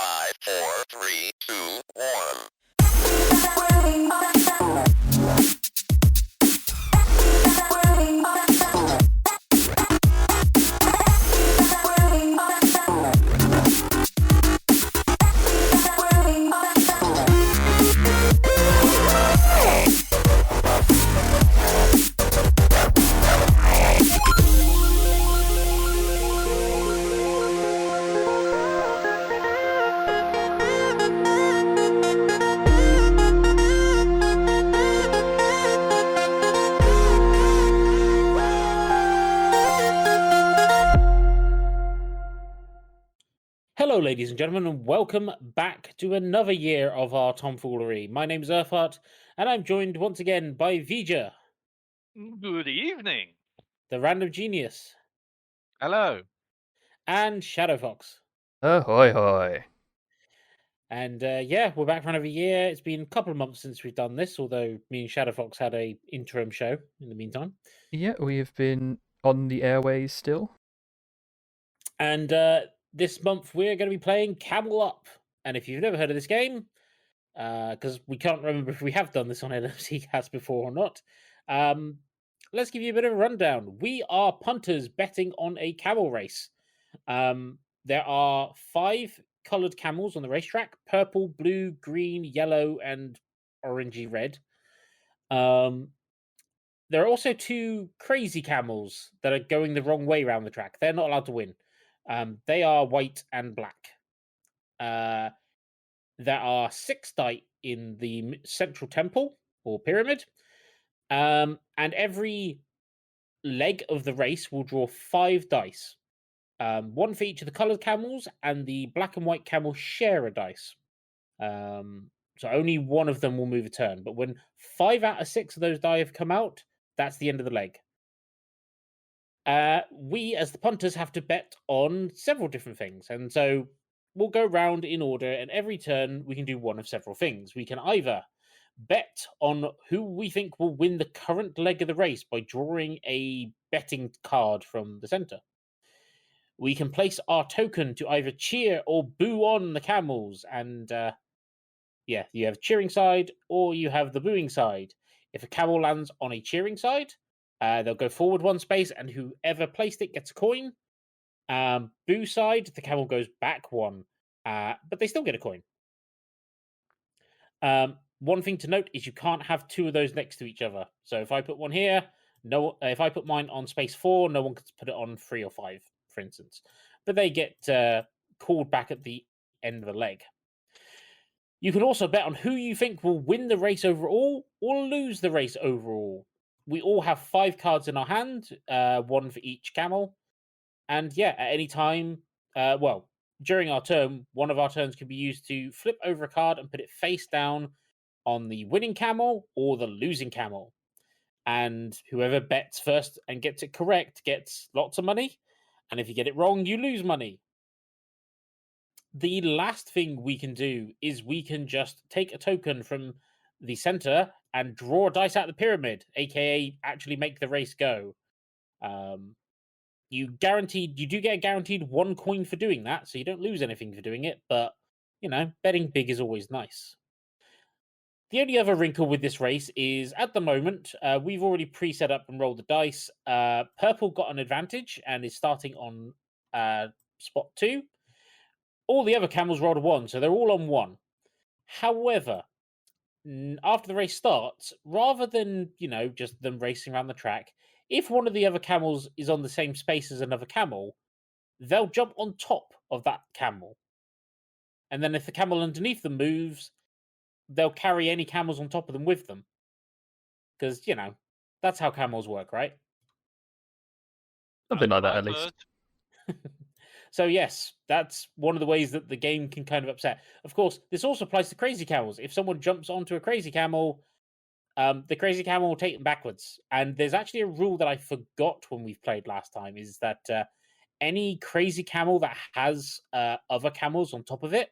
5, 4, 3, 2, 1. Hello, ladies and gentlemen, and welcome back to another year of our tomfoolery. My name is Urtheart, and I'm joined once again by Vger, Good evening. the Random Genius, Hello. and ShadowFox. Ahoy hoy. And yeah, we're back for another year. It's been a couple of months since we've done this, although me and ShadowFox had a interim show in the meantime. Yeah, we have been on the airways still. And this month we're going to be playing Camel Up. And if you've never heard of this game, because we can't remember if we have done this on LMCC before or not, let's give you a bit of a rundown. We are punters betting on a camel race. There are 5 coloured camels on the racetrack: purple, blue, green, yellow, and orangey red. There are also 2 crazy camels that are going the wrong way around the track. They're not allowed to win. They are white and black. There are 6 die in the central temple or pyramid. And every leg of the race will draw 5 dice. 1 for each of the coloured camels, and the black and white camels share a dice. So only 1 of them will move a turn. But when 5 out of 6 of those die have come out, that's the end of the leg. We, as the punters, have to bet on several different things. And so we'll go round in order, and every turn we can do one of several things. We can either bet on who we think will win the current leg of the race by drawing a betting card from the center. We can place our token to either cheer or boo on the camels, and yeah, you have cheering side or you have the booing side. If a camel lands on a cheering side, they'll go forward 1 space, and whoever placed it gets a coin. Boo side, the camel goes back 1, but they still get a coin. One thing to note is you can't have 2 of those next to each other. So if I put one here, if I put mine on space 4, no one can put it on 3 or 5, for instance. But they get called back at the end of the leg. You can also bet on who you think will win the race overall or lose the race overall. We all have 5 cards in our hand, 1 for each camel. And yeah, at any time, during our turn, one of our turns can be used to flip over a card and put it face down on the winning camel or the losing camel. And whoever bets first and gets it correct gets lots of money. And if you get it wrong, you lose money. The last thing we can do is we can just take a token from the center and draw a dice out of the pyramid, aka actually make the race go. You do get a guaranteed 1 coin for doing that, so you don't lose anything for doing it, but betting big is always nice. The only other wrinkle with this race is, at the moment, we've already pre-set up and rolled the dice. Purple got an advantage and is starting on spot 2. All the other camels rolled a 1, so they're all on 1. However, after the race starts, rather than, just them racing around the track, if one of the other camels is on the same space as another camel, they'll jump on top of that camel. And then if the camel underneath them moves, they'll carry any camels on top of them with them. Because, that's how camels work, right? Something like that, at least. So yes, that's one of the ways that the game can kind of upset. Of course, this also applies to crazy camels. If someone jumps onto a crazy camel, the crazy camel will take them backwards. And there's actually a rule that I forgot when we've played last time, is that any crazy camel that has other camels on top of it,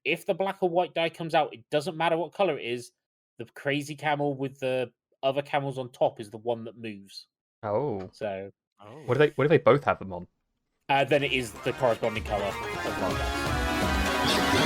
if the black or white die comes out, it doesn't matter what color it is, the crazy camel with the other camels on top is the one that moves. Oh. So What if they both have them on? then it is the corresponding color of one.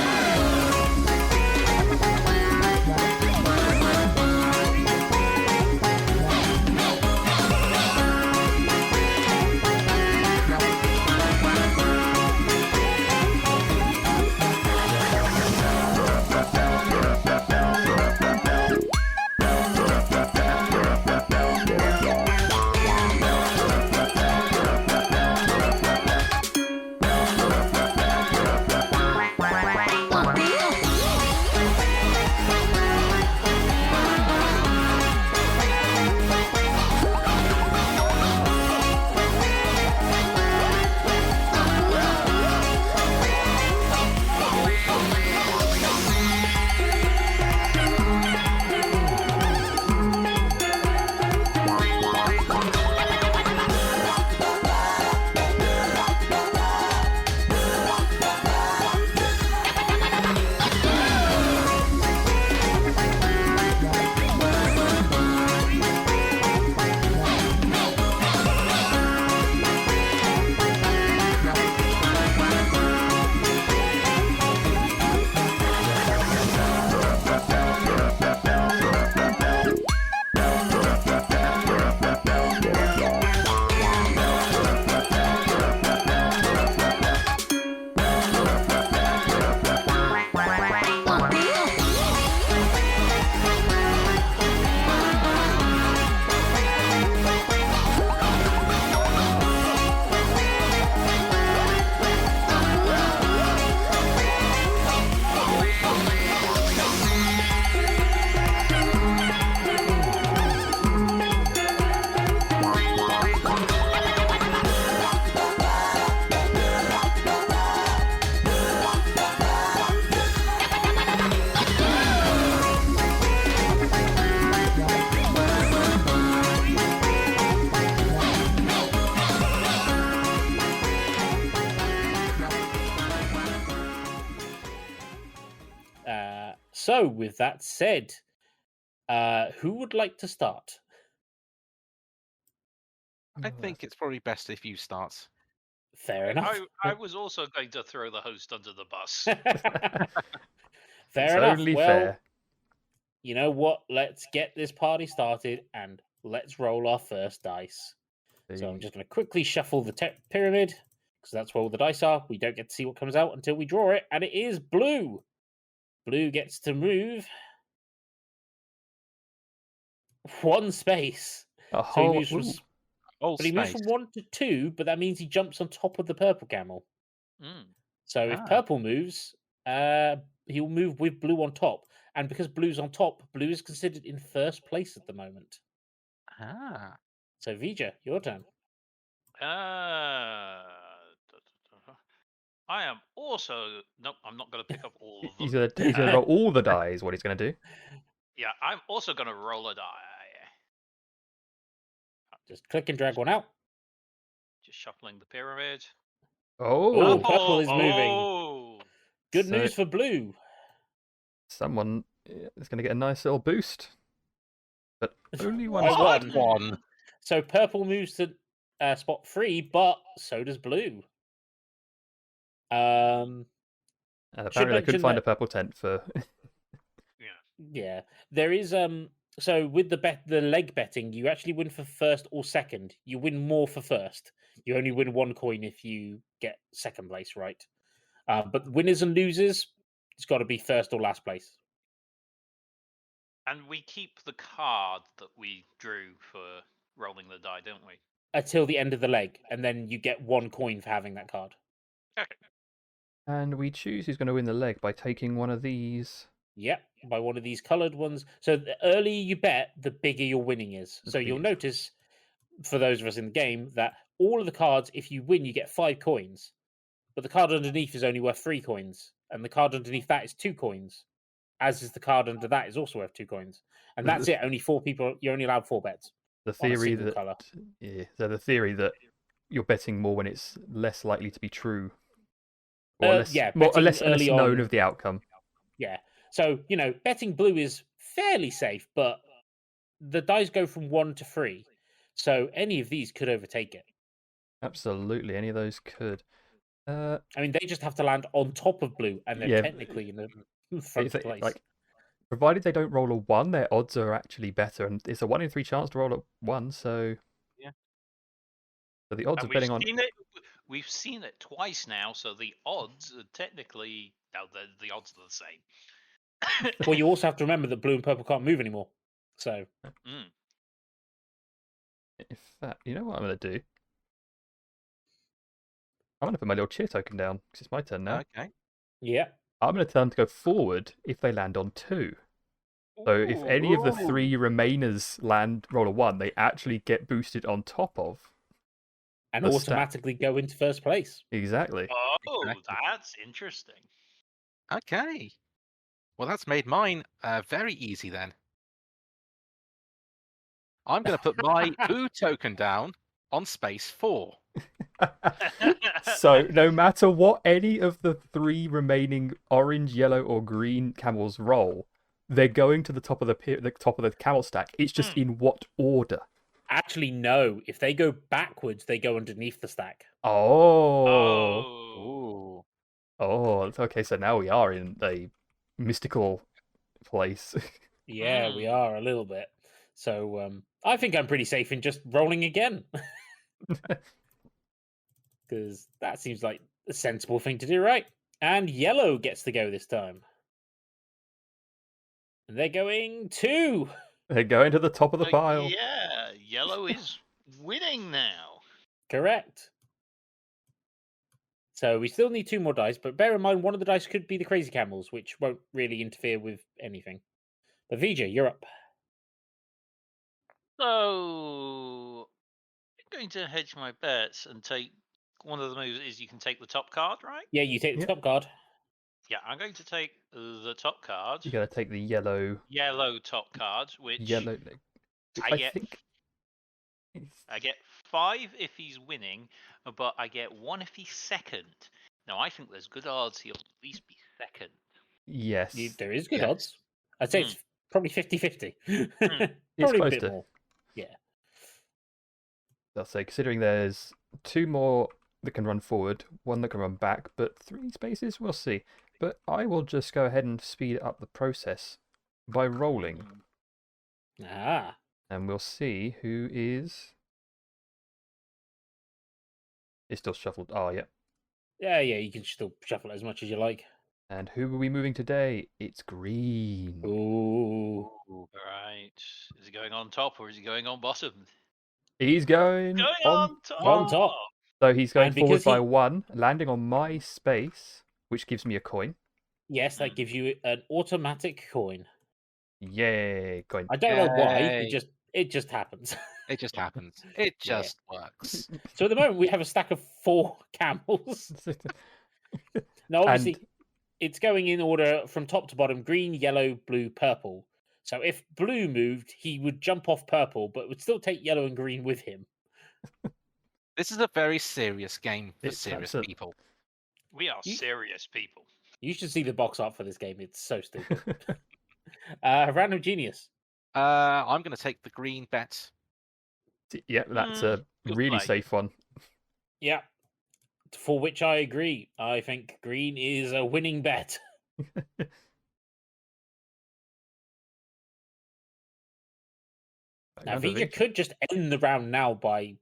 So, with that said, who would like to start? I think it's probably best if you start. Fair enough. I was also going to throw the host under the bus. Fair It's enough. only Well, fair. you know what? Let's get this party started and let's roll our first dice. So I'm just going to quickly shuffle the pyramid because that's where all the dice are. We don't get to see what comes out until we draw it, and it is blue. Blue gets to move one space. A So he whole, moves from, ooh, Whole but he moves space. from 1 to 2, but that means he jumps on top of the purple camel. Mm. So if Ah. purple moves, he'll move with blue on top. And because blue's on top, blue is considered in first place at the moment. Ah. So Vger, your turn. I am also... Nope, I'm not going to pick up all of them. he's gonna roll all the die. Is what he's gonna do. Yeah, I'm also going to roll a die. Just click and drag one out. Just shuffling the pyramid. Oh, Oh, purple is moving. Oh. Good So- news for blue. someone is gonna get a nice little boost, but only one By spot. one. So purple moves to spot 3, but so does blue. And apparently they couldn't mention find that- a purple tent for. Yeah, there is so with the leg betting, you actually win for first or second. You win more for first. You only win 1 coin if you get second place, right? But winners and losers, it's got to be first or last place And we keep the card that we drew for rolling the die, don't we? until the end of the leg, and then you get 1 coin for having that card. Okay. And we choose who's going to win the leg by taking one of these. Yep, by one of these coloured ones. So the earlier you bet, the bigger your winning is. The So you'll bigger. notice, for those of us in the game, that all of the cards, if you win, you get 5 coins. But the card underneath is only worth 3 coins. And the card underneath that is 2 coins. As is the card under that is also worth 2 coins. And But that's it. Only 4 people, you're only allowed 4 bets. The On a theory single that colour. so the theory that you're betting more when it's less likely to be true, or less, yeah, more, betting less early known on. of the outcome. Yeah. So, betting blue is fairly safe, but the dice go from 1 to 3. So any of these could overtake it. Absolutely, any of those could. I mean, they just have to land on top of blue, and they're Yeah, technically in the front It's place. like, provided they don't roll a 1, their odds are actually better, and it's a 1 in 3 chance to roll a 1. So Yeah. So the odds And of betting on. we've seen it twice now, so the odds are technically the odds are the same. Well, you also have to remember that blue and purple can't move anymore. So In fact, you know what I'm going to do? I'm going to put my little cheer token down because it's my turn now. Okay. yeah, I'm going to tell them to go forward if they land on 2. So if any of the 3 remainers roll a 1, they actually get boosted on top of. and The stack. automatically go into first place. Exactly. Oh, Exactly. that's interesting. Okay. Well, that's made mine very easy then. I'm going to put my boo token down on space 4. So no matter what any of the 3 remaining orange, yellow, or green camels roll, they're going to the top of the top of the camel stack. It's just in what order? Actually, no. If they go backwards, they go underneath the stack. Oh. Ooh. Okay. So now we are in a mystical place. Yeah, we are a little bit. So I think I'm pretty safe in just rolling again. Because that seems like a sensible thing to do, right? And yellow gets to go this time. And they're going 2. They're going to the top of the pile. Yeah, yellow is winning now. Correct. So we still need 2 more dice, but bear in mind one of the dice could be the crazy camels, which won't really interfere with anything. But Vger, you're up. So I'm going to hedge my bets and take one of the moves is you can take the top card, right? Yeah, you take the Yep. top card. Yeah, I'm going to take the top card. You got to take the yellow. Yellow top card, which Yellow. I get think. I get 5 if he's winning, but I get 1 if he's second. Now I think there's good odds he'll at least be second. Yes. There is good Yes. odds. I'd say it's probably 50-50. It's Probably a close bit to. more. Yeah. I'll say, considering there's 2 more that can run forward, 1 that can run back, but 3 spaces, we'll see. But I will just go ahead and speed up the process by rolling, Ah. and we'll see who is. It's still shuffled. Oh, yeah. Yeah, you can still shuffle it as much as you like. And who are we moving today? It's green. Ooh. Right. Is he going on top or is he going on bottom? He's going Going on. on top. On top. So he's going And forward because by he- 1, landing on my space, which gives me a coin. Yes, that gives you an automatic coin. Yay, coin. I don't know why. Yay. It just happens. It just happens. It Yeah. just works. So at the moment we have a stack of 4 camels. Now obviously And it's going in order from top to bottom: green, yellow, blue, purple. So if blue moved, he would jump off purple, but would still take yellow and green with him. This is a very serious game for It's serious absolute- people. We are You- serious people. You should see the box art for this game. It's so stupid. Random Genius. I'm going to take the green bet. yeah, that's a good really play. safe one. Yeah. For which I agree. I think green is a winning bet. Now, Vger could just end the round now by,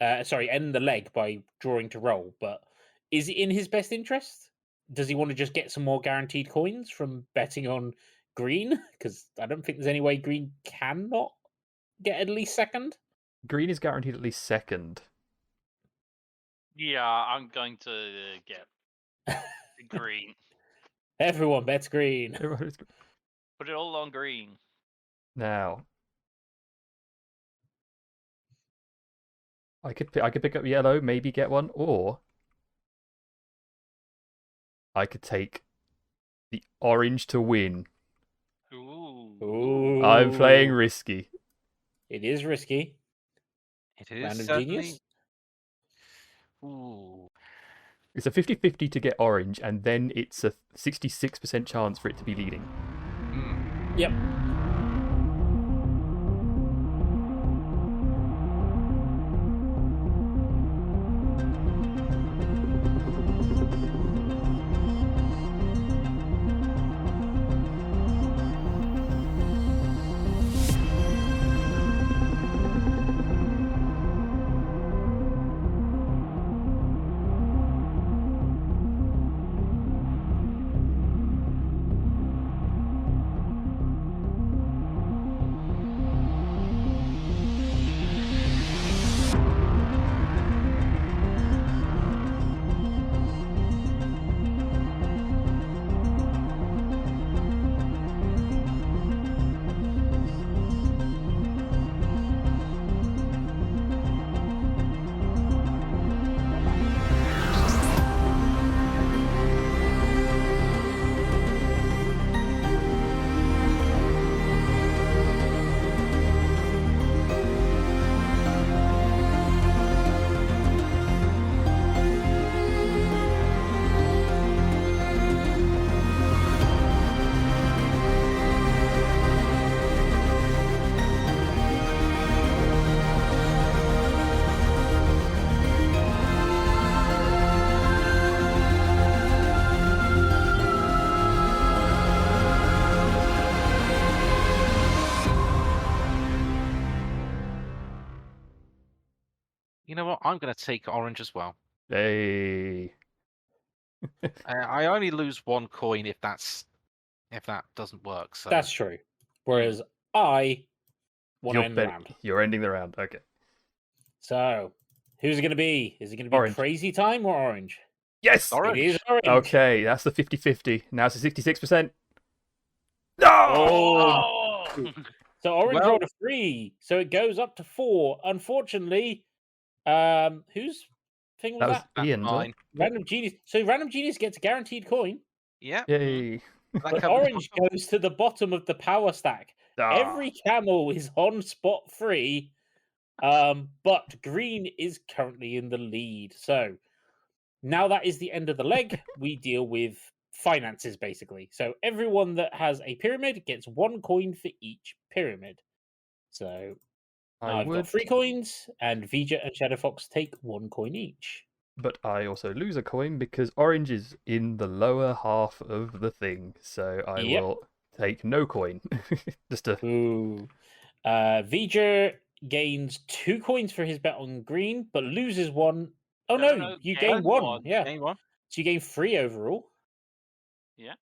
end the leg by drawing to roll. But is it in his best interest? Does he want to just get some more guaranteed coins from betting on green? Because I don't think there's any way green cannot get at least second. Green is guaranteed at least second. Yeah, I'm going to get the green. Everyone bets green. Put it all on green. Now, I could pick up yellow, maybe get one, or I could take the orange to win. Ooh. I'm playing Ooh. risky. It is risky. It is Random certainly... Genius. Ooh. It's a 50-50 to get orange, and then it's a 66% chance for it to be leading. Hmm. Yep. You know what? I'm going to take orange as well. Hey. I only lose 1 coin if that doesn't work. So That's true. Whereas I want to end the round. You're ending the round. Okay. So, who's it going to be? Is it going to be Orange. Crazy Time or Orange? Yes! Orange. It is Orange. Okay, that's the 50-50. Now it's a 66%. No! Oh! So Orange Well- rolled a 3, so it goes up to 4. Unfortunately, whose thing was That was that? That's Ian's, wasn't mine. Random Genius. So Random Genius gets a guaranteed coin, Yeah. it? Yay. That but covers- Orange goes to the bottom of the power stack. Ah. Every camel is on spot 3, but Green is currently in the lead. So now that is the end of the leg. We deal with finances, basically. So everyone that has a pyramid gets 1 coin for each pyramid. So I've got 3 coins, and Vger and ShadowFox take 1 coin each. But I also lose a coin because orange is in the lower half of the thing, so I Yep. will take no coin. Just to Ooh. Vger gains 2 coins for his bet on green, but loses 1. Oh no, you gain 1. Yeah. Gain 1. So you gain 3 overall. Yeah.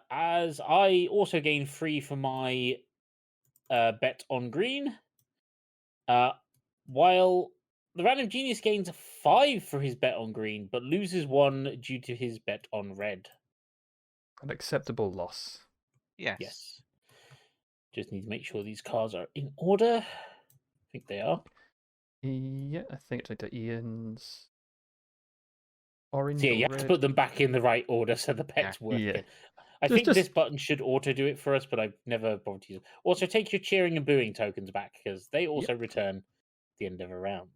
As I also gain 3 for my bet on green. While the random genius gains 5 for his bet on green, but loses 1 due to his bet on red. an acceptable loss. Yes. Just need to make sure these cards are in order. I think they are. Yeah, I think it's like the Ian's orange So yeah, or you have to red. put them back in the right order so the bets work. Yeah. Again. I Just- think just- this button should auto do it for us, but I've never bothered to use it. Also, take your cheering and booing tokens back because they also return at the end of a round.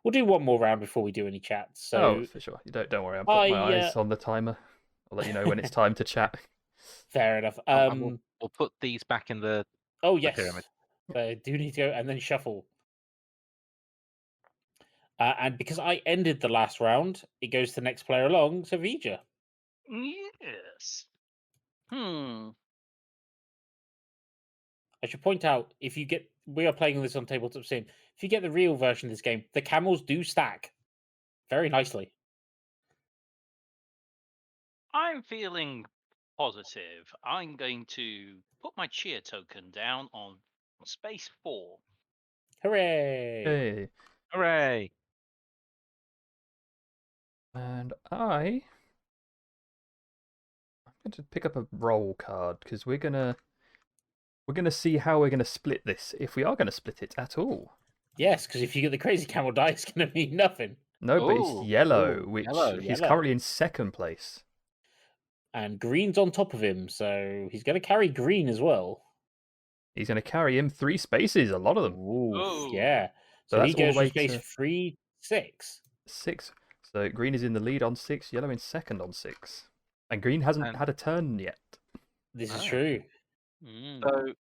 We'll do one more round before we do any chats. So Oh, for sure. You don't worry. I'll put my I, eyes on the timer. I'll let you know when it's time to chat. fair enough. We'll put these back in the Oh yes, pyramid. they do need to go and then shuffle. And because I ended the last round, it goes to the next player along. So Vger. Yes. Hmm. I should point out, if you get, we are playing this on Tabletop Sim. If you get the real version of this game, the camels do stack very nicely. I'm feeling positive. I'm going to put my cheer token down on space 4. Hooray! Hey. Hooray! And I'm going to pick up a roll card because we're gonna see how we're gonna split this, if we are gonna split it at all. Yes, because if you get the crazy camel die, it's going to mean nothing. No, but it's Ooh, yellow, ooh, which yellow. he's Yellow. currently in second place. And green's on top of him, so he's going to carry green as well. He's going to carry him 3 spaces, a lot of them. Ooh, Ooh. yeah. So So he that's all the goes way from space to 3, 6. 6. So green is in the lead on 6, yellow in second on 6. And green hasn't And- had a turn yet. This is Oh. true. Mm. So,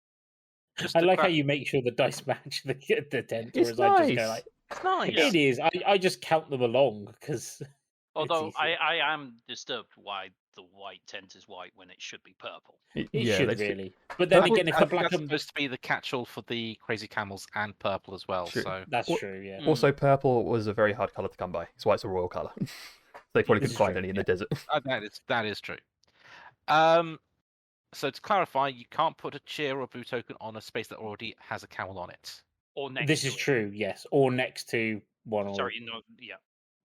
just I to like how clar- you make sure the dice match the tent, It's whereas I just go nice. like, It's nice. Yeah. it is. I just count them along because Although easier. I am disturbed why the white tent is white when it should be purple. it Yeah, should that's true. really. But then Purple- again, if I the think black that's and supposed to be the catch-all for the crazy camels and purple as well. True. So that's Well, true, yeah. Also, purple was a very hard colour to come by. That's why it's a royal colour. They probably This couldn't is find true, any in the desert. that is true. So to clarify, you can't put a cheer or boo token on a space that already has a camel on it. Or next This to is it. true, yes. Or next to one or Sorry, no, yeah.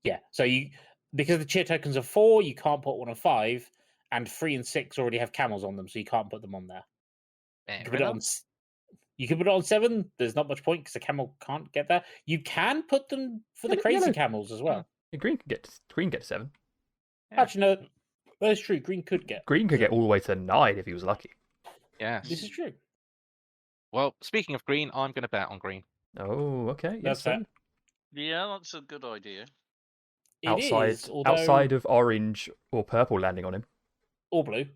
yeah. So you, because the cheer tokens are 4, you can't put one on 5, and 3 and 6 already have camels on them, so you can't put them on there. You Fair can put it on. enough. You can put it on 7. There's not much point because the camel can't get there. You can put them for the Yeah, crazy no. camels as well. Yeah, green can get 7. Yeah. Actually, no, that's true. Green could get. Green could get all the way to 9 if he was lucky. Yes. This is true. Well, speaking of green, I'm going to bet on green. Oh, okay. That's Yes, fair. then. Yeah, that's a good idea. It is, although, outside of orange or purple landing on him. or blue.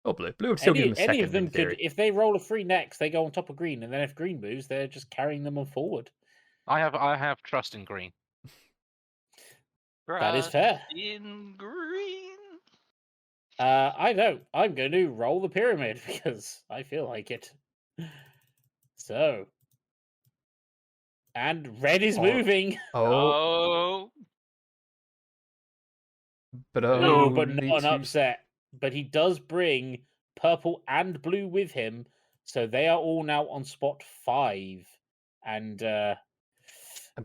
Or blue. Blue would still give him a second. Any of them in could, theory. if they roll a 3 next, they go on top of green, and then if green moves, they're just carrying them on forward. I have trust in green. That is fair. In green. I don't. I'm going to roll the pyramid because I feel like it. So, and red is Oh. moving. Oh, Oh, but No, oh, but not these an two- upset. But he does bring purple and blue with him, so they are all now on spot 5. And And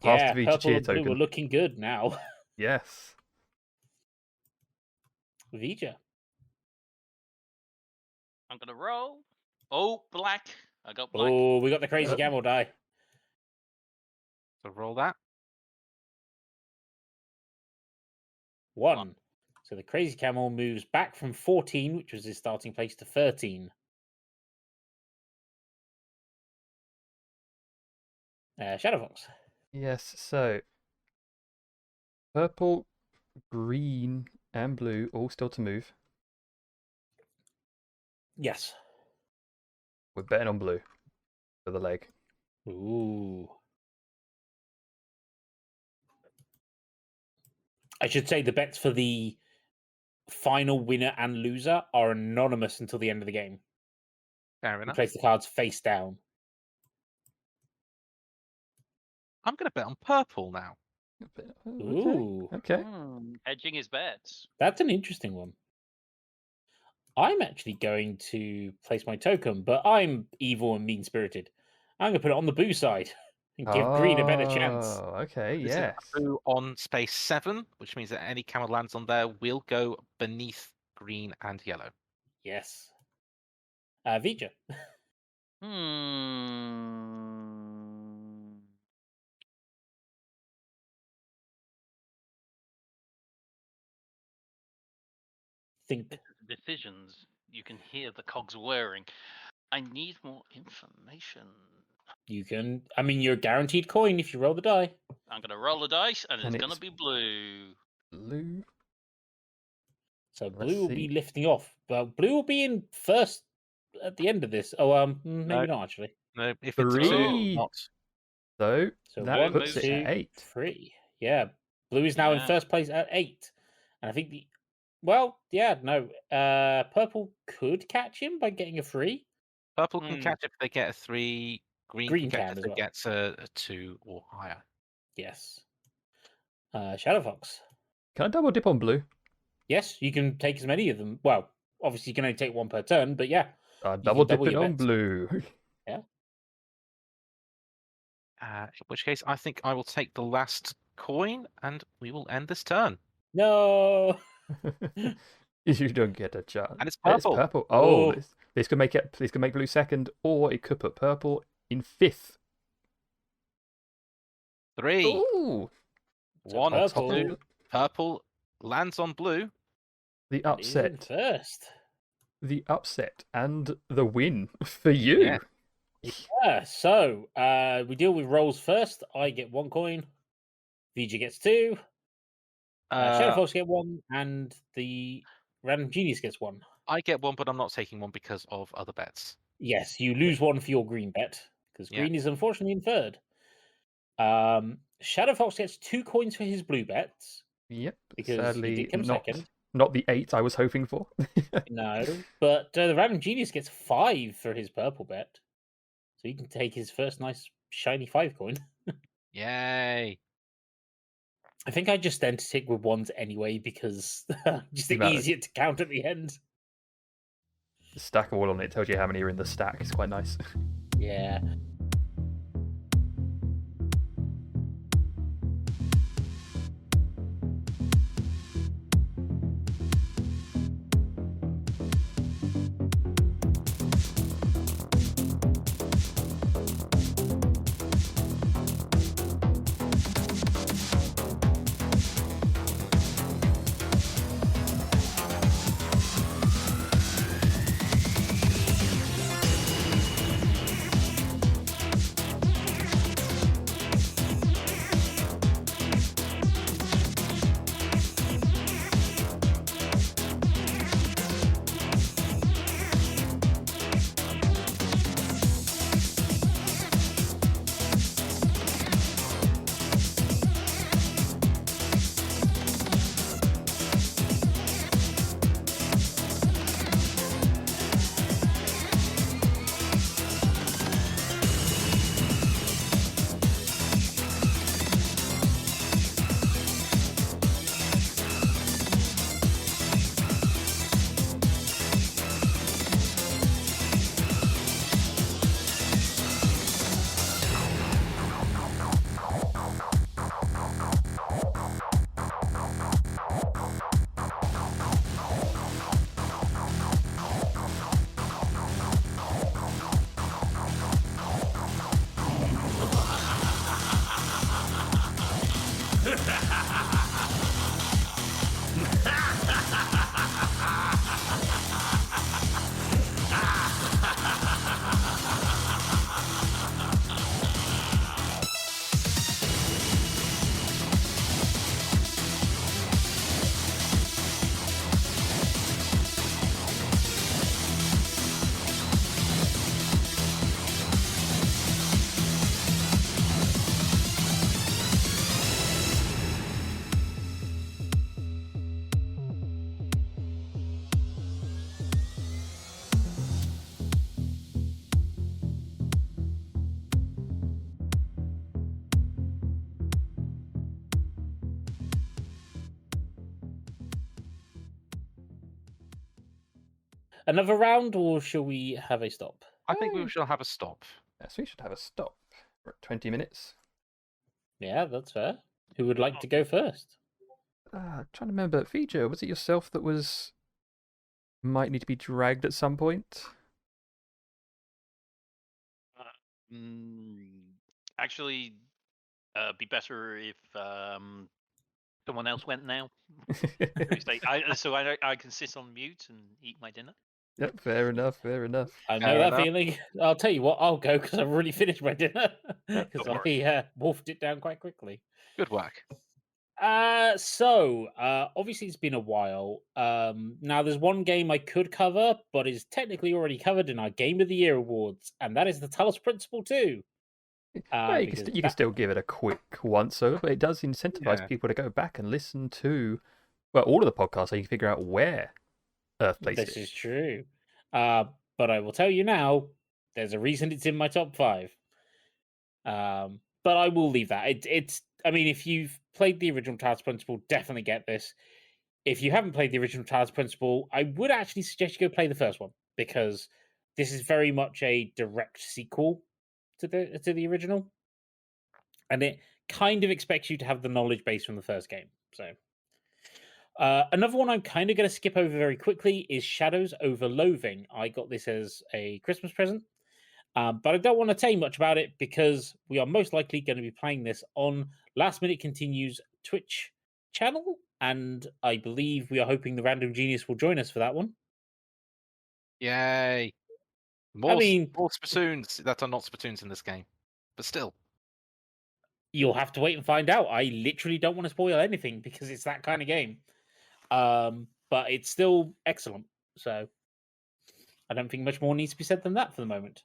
past yeah, the Vger purple cheer and blue token. are looking good now. Yes. Vger. I'm gonna roll. Oh, black. I got black. Oh, we got the crazy camel die. So roll that. 1. So the crazy camel moves back from 14, which was his starting place, to 13. ShadowFox. Yes, so purple, green, and blue all still to move. Yes. We're betting on blue for the leg. Ooh. I should say the bets for the final winner and loser are anonymous until the end of the game. Fair You enough. place the cards face down. I'm going to bet on purple now. Okay. Ooh. Okay. Hedging his bets. That's an interesting one. I'm actually going to place my token, but I'm evil and mean-spirited. I'm going to put it on the blue side and give green a better chance. Oh, okay. This is Yes. blue on space 7, which means that any camel lands on there will go beneath green and yellow. Yes. Vger. Think. Decisions. You can hear the cogs whirring. I need more information. You can. I mean, you're guaranteed coin if you roll the die. I'm going to roll the dice, and it's going to it's be blue. blue. So Let's blue will be see. lifting off. But blue will be in first at the end of this. Oh, maybe No. not actually. No, if it's Three. two, not. So So that 1, puts it 2, at 8. 3. Yeah, blue is now in Yeah. first place at 8, and I think purple could catch him by getting a 3. Purple can catch if they get a 3. Green Green can catch can if as they well. get a 2 or higher. Yes. ShadowFox. Can I double dip on blue? Yes, you can take as many of them. Well, obviously you can only take one per turn, but yeah. Double double dip it your on bets. blue. In which case, I think I will take the last coin, and we will end this turn. No. You don't get a chance. And it's purple. It's purple. Oh. This could make it. This could make blue second, or it could put purple in 5th. 3. Ooh, So 1, purple 2. Purple lands on blue. the is in upset, first. and the win for you. Yeah. Yeah, so we deal with rolls first. I get 1 coin. Vg gets 2. ShadowFox get 1, and the Random Genius gets 1. I get 1, but I'm not taking 1 because of other bets. Yes, you lose 1 for your green bet, because Yeah. green is unfortunately in third. ShadowFox gets 2 coins for his blue bets, Yep. because he Sadly, did come second. not the 8 I was hoping for. No, but the Random Genius gets 5 for his purple bet. So he can take his first nice shiny 5 coin. Yay. I think I just tend to stick with 1s anyway, because just The amount of- easier to count at the end. The stack all on it tells you how many are in the stack. It's quite nice. Yeah. another round, or shall we have a stop? I think we shall have a stop. Yes, we should have a stop. We're at 20 minutes. Yeah, that's fair. Who would like to go first? Trying to remember, Vger, was it yourself that might need to be dragged at some point? Actually, be better if someone else went now. So I can sit on mute and eat my dinner. Yep, fair enough, fair enough. I know Fair that enough. feeling. I'll tell you what, I'll go because I've already finished my dinner. Yep, Because don't I wolfed it down quite quickly. Good work. Obviously it's been a while. Now there's one game I could cover, but is technically already covered in our Game of the Year awards, and that is the Talos Principle 2. Well, you because can still give it a quick once over, but it does incentivize Yeah. people to go back and listen to, well, all of the podcasts so you can figure out where Earth placed This it. is true. But I will tell you now, there's a reason it's in my top 5. But I will leave that. I mean, if you've played the original Talos Principle, definitely get this. If you haven't played the original Talos Principle, I would actually suggest you go play the first one, because this is very much a direct sequel to the original, and it kind of expects you to have the knowledge base from the first game. So another one I'm kind of going to skip over very quickly is Shadows over Loathing. I got this as a Christmas present, but I don't want to tell you much about it because we are most likely going to be playing this on Last Minute Continues Twitch channel, and I believe we are hoping the Random Genius will join us for that one. Yay. More mean- spittoons that are not spittoons in this game. But still. You'll have to wait and find out. I literally don't want to spoil anything because it's that kind of game. But it's still excellent. So I don't think much more needs to be said than that for the moment.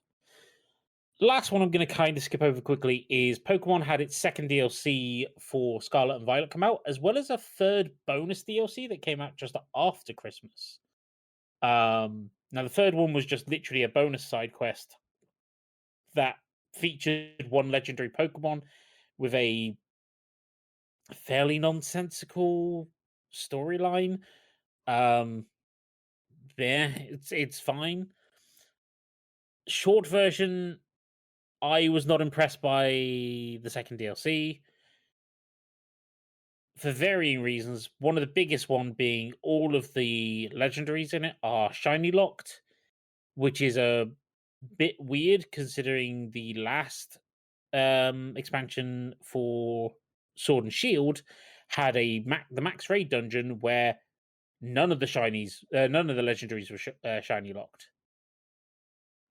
Last one I'm going to kind of skip over quickly is Pokemon had its second DLC for Scarlet and Violet come out, as well as a third bonus DLC that came out just after Christmas. Now, the third one was just literally a bonus side quest that featured one legendary Pokemon with a fairly nonsensical storyline. Yeah, it's fine. Short version, I was not impressed by the second DLC for varying reasons. One of the biggest one being all of the legendaries in it are shiny locked, which is a bit weird considering the last expansion for Sword and Shield had the max raid dungeon where none of the legendaries were shiny locked.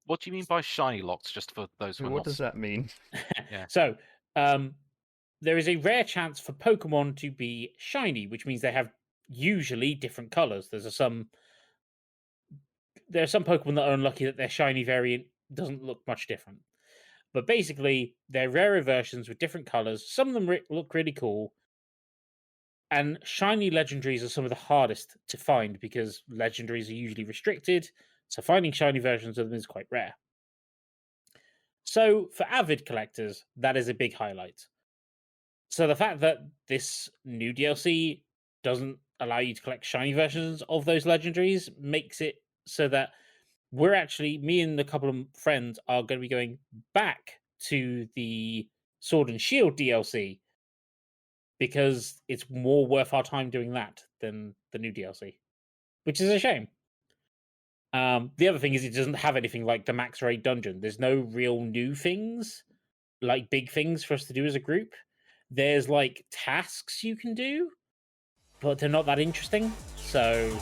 What do you mean by shiny locks, just for those who are What not... does that mean? Yeah. So, there is a rare chance for Pokemon to be shiny, which means they have usually different colors. There are some Pokemon that are unlucky that their shiny variant doesn't look much different. But basically, they're rarer versions with different colors. Some of them look really cool. And shiny legendaries are some of the hardest to find because legendaries are usually restricted. So finding shiny versions of them is quite rare. So for avid collectors, that is a big highlight. So the fact that this new DLC doesn't allow you to collect shiny versions of those legendaries makes it so that me and a couple of friends are going to be going back to the Sword and Shield DLC because it's more worth our time doing that than the new DLC, which is a shame. The other thing is it doesn't have anything like the max raid dungeon. There's no real new things, like big things for us to do as a group. There's like tasks you can do, but they're not that interesting. So,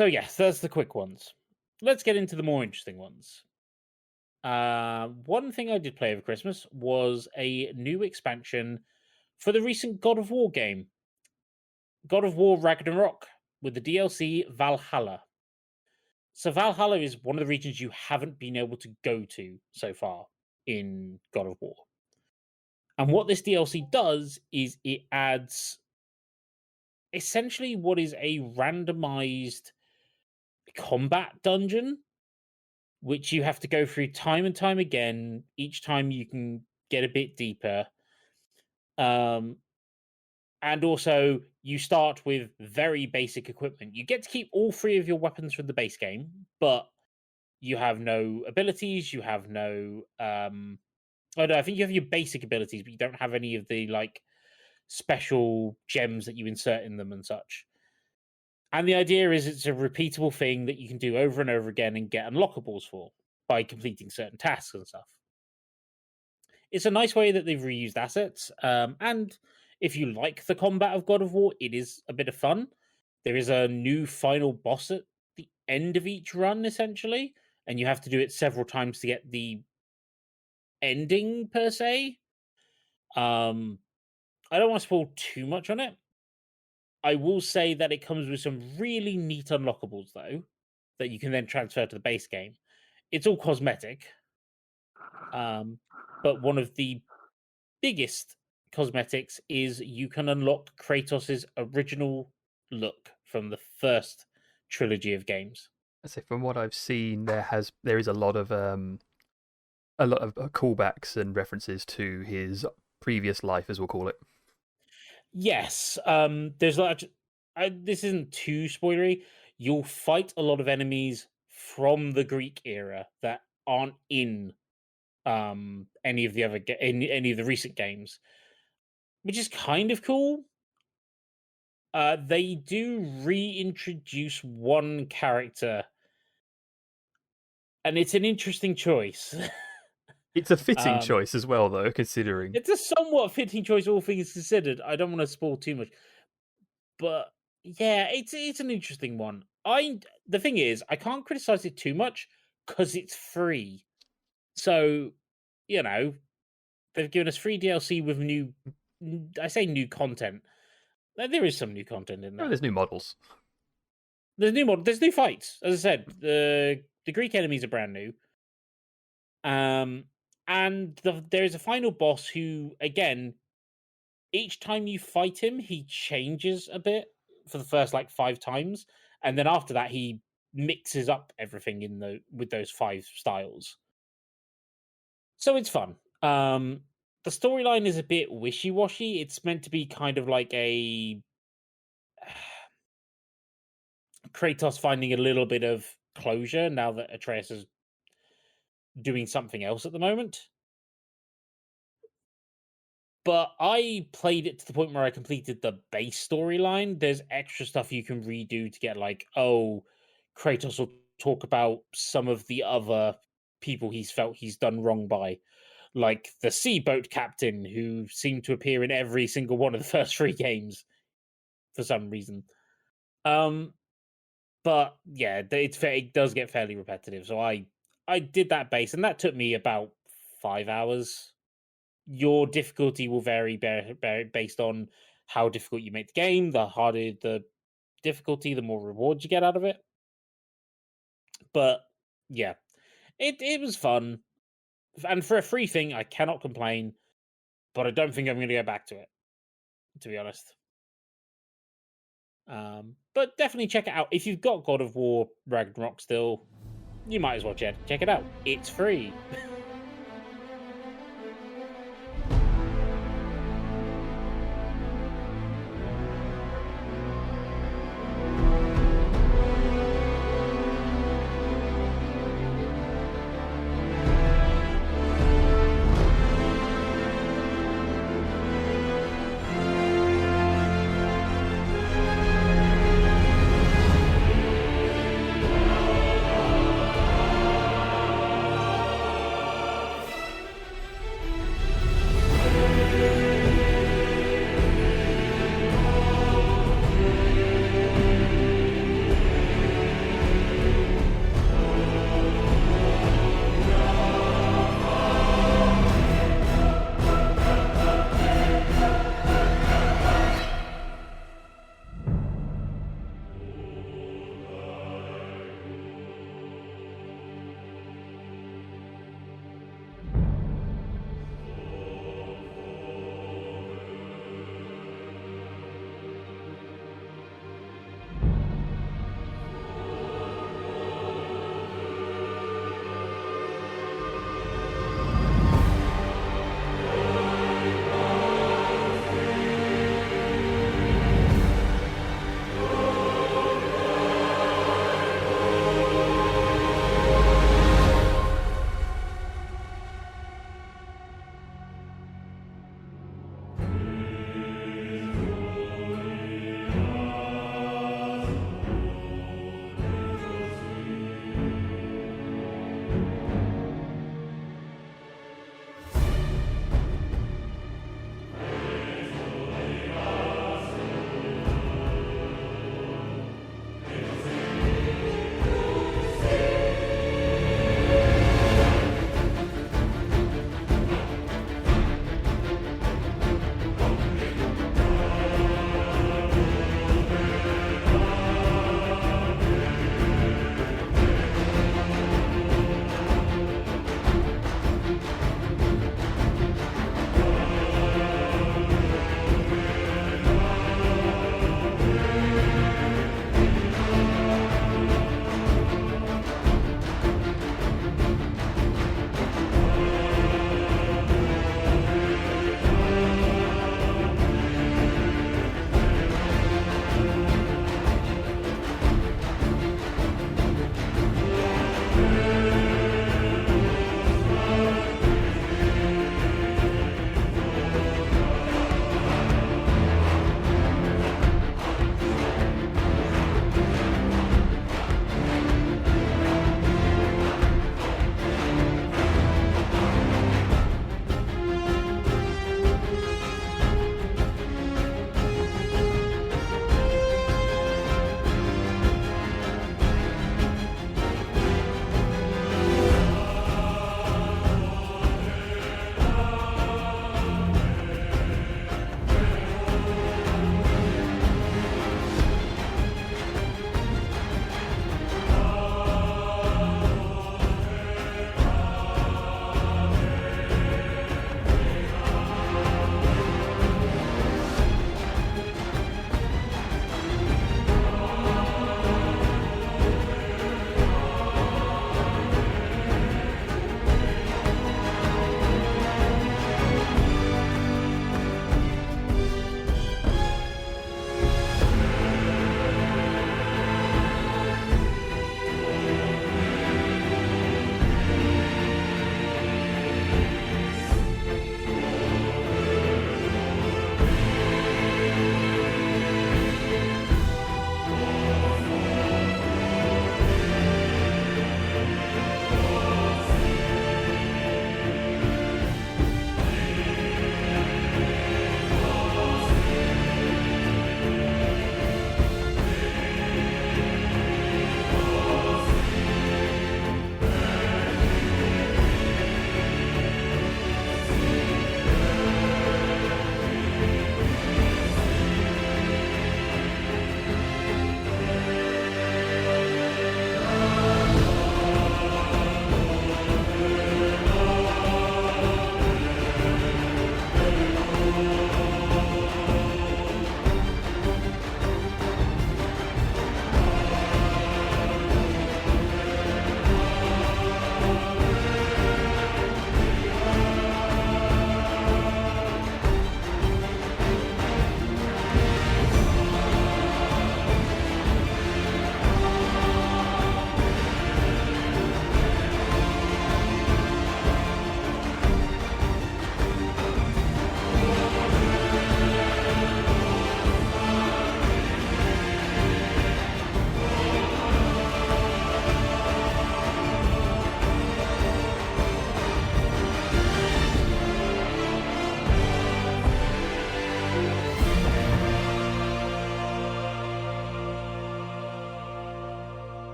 So yes, that's the quick ones. Let's get into the more interesting ones. One thing I did play over Christmas was a new expansion for the recent God of War game, God of War Ragnarok, with the DLC Valhalla. So Valhalla is one of the regions you haven't been able to go to so far in God of War. And what this DLC does is it adds essentially what is a randomized combat dungeon, which you have to go through time and time again. Each time you can get a bit deeper. And also, you start with very basic equipment. You get to keep all 3 of your weapons from the base game, but you have no abilities. You have no. Oh no, I think you have your basic abilities, but you don't have any of the like special gems that you insert in them and such. And the idea is it's a repeatable thing that you can do over and over again and get unlockables for by completing certain tasks and stuff. It's a nice way that they've reused assets, and if you like the combat of God of War, it is a bit of fun. There is a new final boss at the end of each run, essentially, and you have to do it several times to get the ending, per se. I don't want to spoil too much on it. I will say that it comes with some really neat unlockables, though, that you can then transfer to the base game. It's all cosmetic, but one of the biggest cosmetics is you can unlock Kratos' original look from the first trilogy of games. I say from what I've seen, there is a lot of callbacks and references to his previous life, as we'll call it. Yes, there's like this isn't too spoilery. You'll fight a lot of enemies from the Greek era that aren't in any of the other any of the recent games, which is kind of cool. They do reintroduce one character, and it's an interesting choice. It's a fitting choice as well, though, considering it's a somewhat fitting choice, all things considered. I don't want to spoil too much, but yeah, it's an interesting one. The thing is, I can't criticize it too much because it's free. So, you know, they've given us free DLC with new. I say new content. There is some new content in there. Oh, there's new models. There's new fights. As I said, the Greek enemies are brand new. And there is a final boss who, again, each time you fight him, he changes a bit for the first like 5 times, and then after that, he mixes up everything with those 5 styles. So it's fun. The storyline is a bit wishy-washy. It's meant to be kind of like a Kratos finding a little bit of closure now that Atreus is doing something else at the moment. But I played it to the point where I completed the base storyline. There's extra stuff you can redo to get like, oh, Kratos will talk about some of the other people he's felt he's done wrong by. Like the sea boat captain, who seemed to appear in every single one of the first 3 games for some reason. But yeah, it does get fairly repetitive. So I did that base, and that took me about 5 hours. Your difficulty will vary based on how difficult you make the game. The harder the difficulty, the more rewards you get out of it. But yeah, it was fun. And for a free thing, I cannot complain, but I don't think I'm going to go back to it, to be honest. But definitely check it out. If you've got God of War Ragnarok still, you might as well check it out. It's free.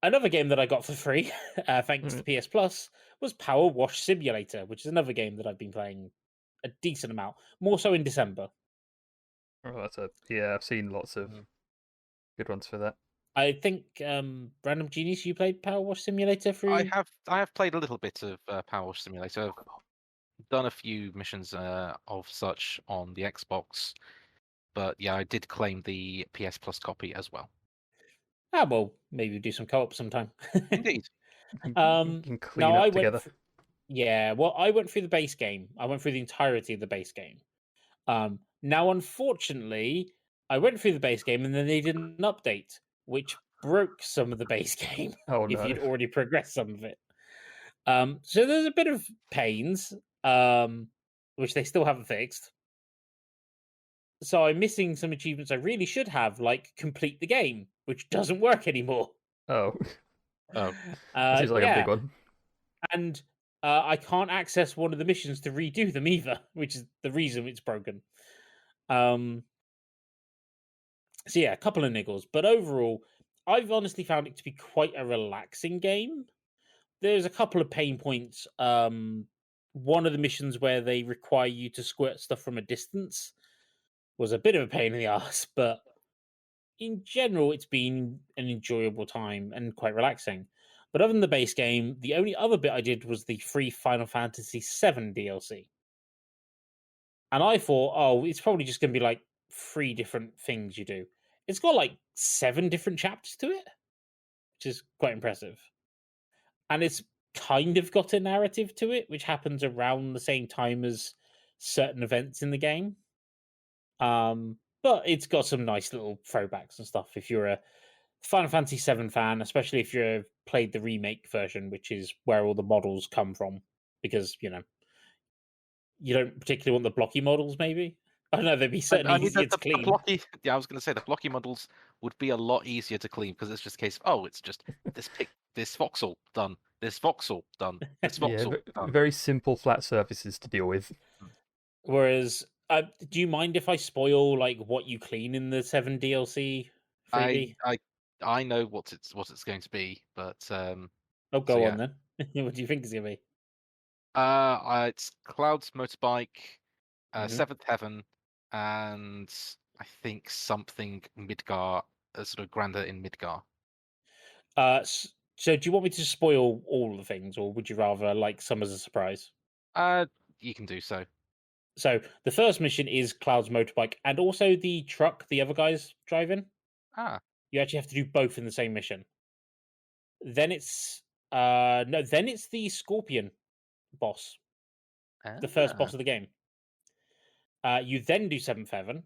Another game that I got for free, thanks to PS Plus, was PowerWash Simulator, which is another game that I've been playing a decent amount, more so in December. Oh, I've seen lots of good ones for that. I think Random Genius, you played PowerWash Simulator through. I have played a little bit of PowerWash Simulator. I've done a few missions of such on the Xbox, but yeah, I did claim the PS Plus copy as well. Ah, well, maybe we'll do some co-op sometime. Indeed. You Um, can clean no, up I together. I went through the base game. I went through the entirety of the base game. Now, unfortunately, I went through the base game and then they did an update, which broke some of the base game Oh if no. you'd already progressed some of it. So there's a bit of pains, which they still haven't fixed. So I'm missing some achievements I really should have, like complete the game, which doesn't work anymore. Oh. Oh, That seems like a big one. And I can't access one of the missions to redo them either, which is the reason it's broken. So yeah, a couple of niggles, but overall, I've honestly found it to be quite a relaxing game. There's a couple of pain points. One of the missions where they require you to squirt stuff from a distance was a bit of a pain in the ass, but in general, it's been an enjoyable time and quite relaxing. But other than the base game, the only other bit I did was the free Final Fantasy VII DLC. And I thought, oh, it's probably just going to be like 3 different things you do. It's got like 7 different chapters to it, which is quite impressive. And it's kind of got a narrative to it, which happens around the same time as certain events in the game. But it's got some nice little throwbacks and stuff if you're a Final Fantasy VII fan, especially if you've played the remake version, which is where all the models come from, because you don't particularly want the blocky models. Maybe I don't know. They'd be certainly easier to clean. Yeah, I was going to say the blocky models would be a lot easier to clean because it's just a case of, it's just this voxel done, this voxel done, this voxel done. Very simple flat surfaces to deal with. Whereas, do you mind if I spoil like what you clean in the 7 DLC freebie? I know what it's going to be, but oh, go on then. What do you think it's going to be? It's Cloud's motorbike, Mhm. Seventh Heaven, and I think something Midgar, sort of grander in Midgar. So do you want me to spoil all the things, or would you rather like some as a surprise? You can do so. So the first mission is Cloud's motorbike, and also the truck the other guys drive in. You actually have to do both in the same mission. Then it's then it's the Scorpion boss, the first boss of the game. You then do 7th Heaven.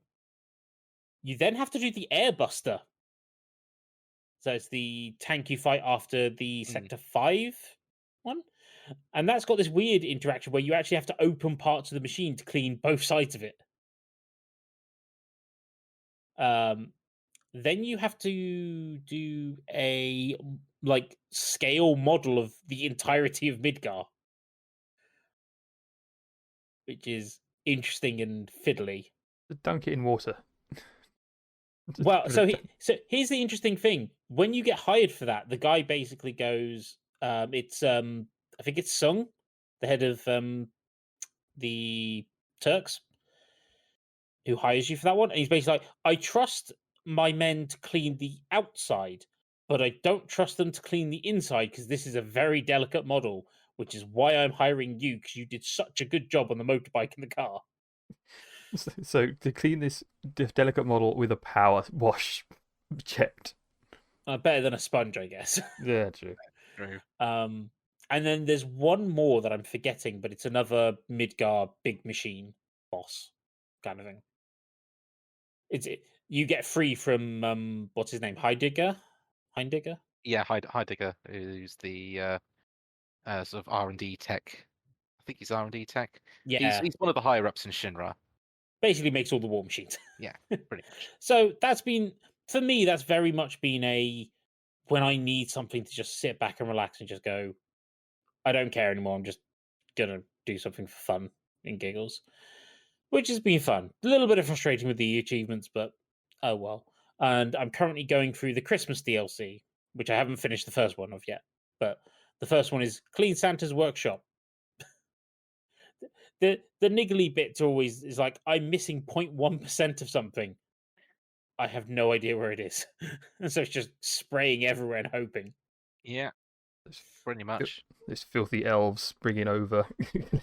You then have to do the Airbuster. So it's the tank you fight after the Sector 5 one. And that's got this weird interaction where you actually have to open parts of the machine to clean both sides of it. Then you have to do a like scale model of the entirety of Midgar, which is interesting and fiddly. Dunk it in water. Well, so here's the interesting thing: when you get hired for that, the guy basically goes, "It's I think it's Sung, the head of the Turks, who hires you for that one," and he's basically like, "I trust my men to clean the outside, but I don't trust them to clean the inside because this is a very delicate model, which is why I'm hiring you because you did such a good job on the motorbike and the car." So to clean this delicate model with a power wash, checked. Better than a sponge, I guess. Yeah, true. True. And then there's one more that I'm forgetting, but it's another Midgar big machine boss kind of thing. You get free from what's his name, Heidegger? Yeah, Heidegger, who's the sort of R&D tech. I think he's R&D tech. Yeah, he's one of the higher ups in Shinra. Basically makes all the war machines. Yeah, pretty much. So that's been, for me, that's very much been when I need something to just sit back and relax and just go, I don't care anymore. I'm just gonna do something for fun and giggles, which has been fun. A little bit of frustrating with the achievements, but oh well. And I'm currently going through the Christmas DLC, which I haven't finished the first one of yet. But the first one is Clean Santa's Workshop. The niggly bits always is like, I'm missing 0.1% of something. I have no idea where it is. And so it's just spraying everywhere and hoping. Yeah, pretty much. This filthy elves bringing over,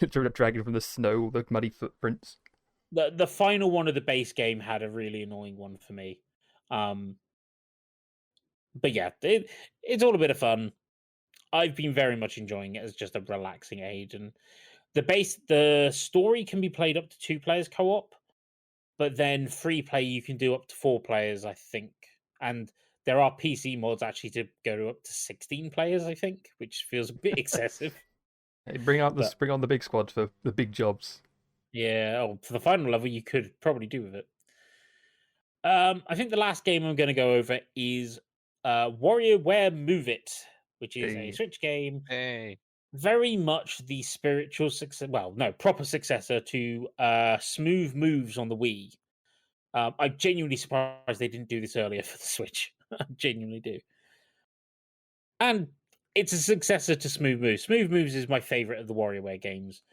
dragging from the snow all the muddy footprints. The final one of the base game had a really annoying one for me. But yeah, it's all a bit of fun. I've been very much enjoying it as just a relaxing aid. And the story can be played up to 2 players co-op, but then free play you can do up to 4 players, I think. And there are PC mods actually to go up to 16 players, I think, which feels a bit excessive. Hey, bring on the big squad for the big jobs. Yeah, for the final level, you could probably do with it. I think the last game I'm going to go over is WarioWare Move It, which is a Switch game. Hey. Very much the spiritual success, proper successor to Smooth Moves on the Wii. I'm genuinely surprised they didn't do this earlier for the Switch. I genuinely do. And it's a successor to Smooth Moves. Smooth Moves is my favorite of the WarioWare games.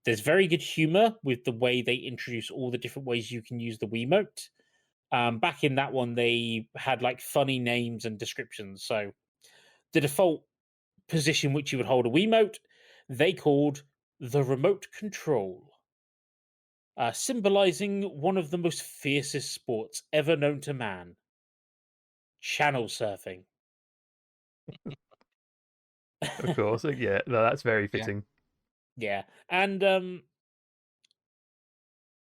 There's very good humor with the way they introduce all the different ways you can use the Wiimote. Back in that one, they had like funny names and descriptions. So the default position which you would hold a Wiimote, they called the remote control, symbolizing one of the most fiercest sports ever known to man: channel surfing. Of course, yeah, no, that's very fitting. Yeah, and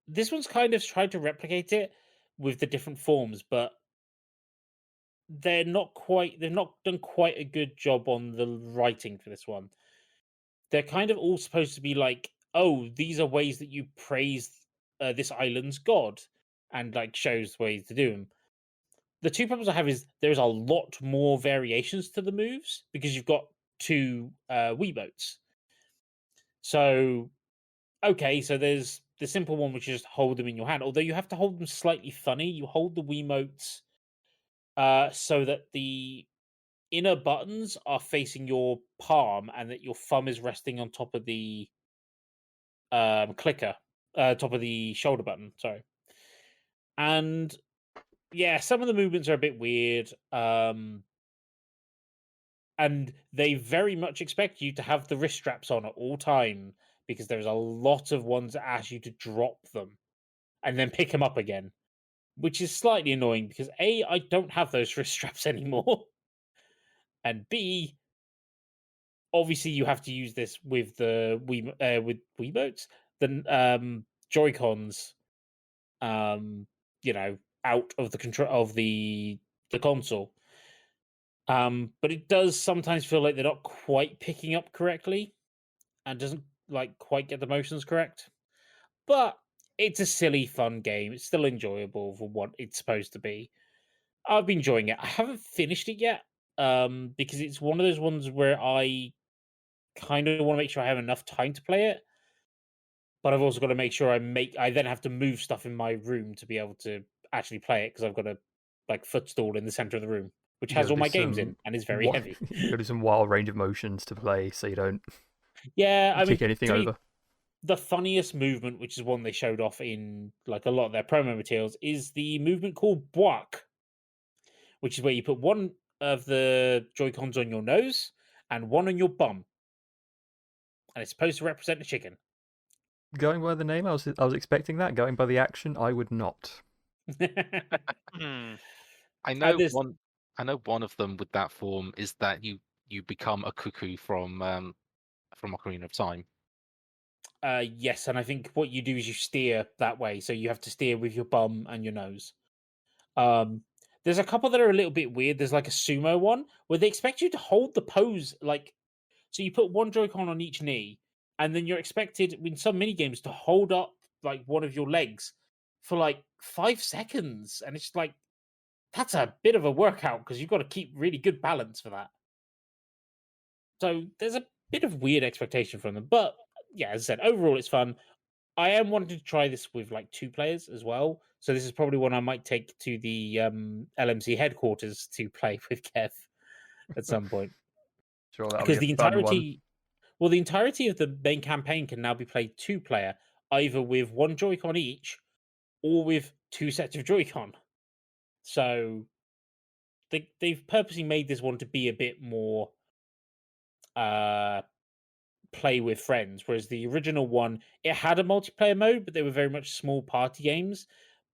this one's kind of tried to replicate it with the different forms, but they've not done quite a good job on the writing for this one. They're kind of all supposed to be like, oh, these are ways that you praise this island's god, and like shows ways to do them. The 2 problems I have is there's a lot more variations to the moves because you've got 2 Wiimotes. So, okay, so there's the simple one, which is just hold them in your hand. Although you have to hold them slightly funny. You hold the Wiimotes so that the inner buttons are facing your palm and that your thumb is resting on top of the clicker, top of the shoulder button. Sorry. And yeah, some of the movements are a bit weird. And they very much expect you to have the wrist straps on at all time because there's a lot of ones that ask you to drop them and then pick them up again, which is slightly annoying because A, I don't have those wrist straps anymore. And B, obviously you have to use this with the with Wiimotes, the Joy-Cons, out of the control of the console. But it does sometimes feel like they're not quite picking up correctly and doesn't like quite get the motions correct. But it's a silly, fun game. It's still enjoyable for what it's supposed to be. I've been enjoying it. I haven't finished it yet because it's one of those ones where I kind of want to make sure I have enough time to play it. But I've also got to make sure I then have to move stuff in my room to be able to actually play it because I've got a like footstool in the center of the room, which has all my games in and is very heavy. You've got to do some wild range of motions to play so you don't kick anything over. The funniest movement, which is one they showed off in like a lot of their promo materials, is the movement called Boak, which is where you put one of the Joy-Cons on your nose and one on your bum. And it's supposed to represent a chicken. Going by the name, I was expecting that. Going by the action, I would not. I know one of them with that form is that you become a cuckoo from Ocarina of Time. Yes, and I think what you do is you steer that way, so you have to steer with your bum and your nose. There's a couple that are a little bit weird. There's like a sumo one where they expect you to hold the pose, like, so you put one Joy-Con on each knee, and then you're expected in some mini games to hold up like one of your legs for like 5 seconds, and it's like that's a bit of a workout because you've got to keep really good balance for that. So there's a bit of weird expectation from them, but yeah, as I said, overall it's fun. I am wanting to try this with like 2 players as well, So this is probably one I might take to the LMC headquarters to play with Kev at some point. Sure, that'll Because be the a fun one. entirety, well, the entirety of the main campaign can now be played 2-player, either with 1 Joy-Con each, or with 2 sets of Joy-Con. So they've purposely made this one to be a bit more play with friends, whereas the original one, it had a multiplayer mode, but they were very much small party games.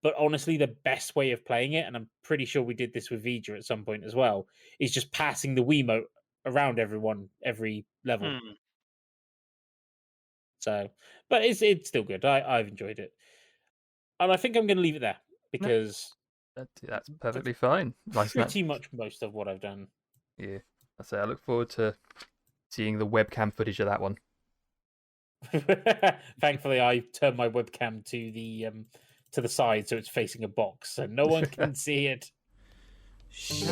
But honestly, the best way of playing it, and I'm pretty sure we did this with Vger at some point as well, is just passing the Wiimote around everyone every level. So, but it's still good. I've enjoyed it, and I think I'm going to leave it there because That's perfectly fine. Nice enough. pretty much most of what I've done. Yeah, I say I look forward to seeing the webcam footage of that one. Thankfully, I turned my webcam to the side so it's facing a box, so no one can see it. Shine,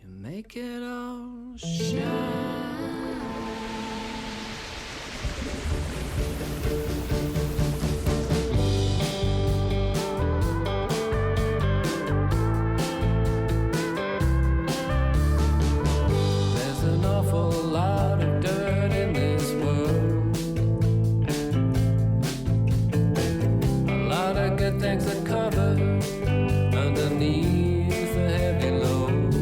you make it all shine. There's an awful lot of dirt in this world. A lot of good things are covered underneath the heavy load.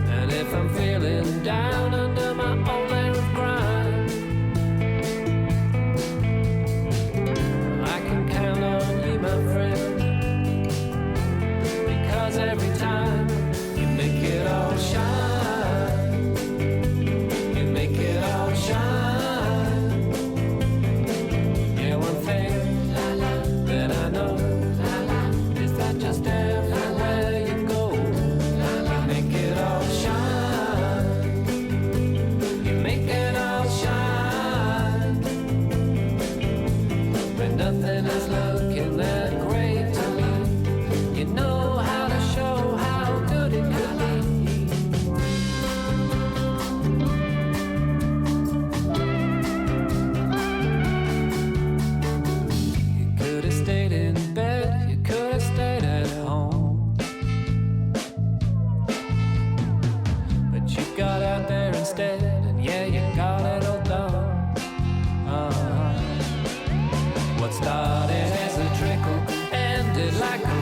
And if I'm feeling down under my own layer of grime, I can count on you, my friend, because every time you make it all shine, you make it all shine. Yeah, one thing that I know is that just everywhere you go, you make it all shine. You make it all shine. When nothing is looking that great to me, you know how to show how good it could be. You could have stayed in bed, you could have stayed at home, but you got out there instead, and yeah, you got it all done. What started as a trickle ended like a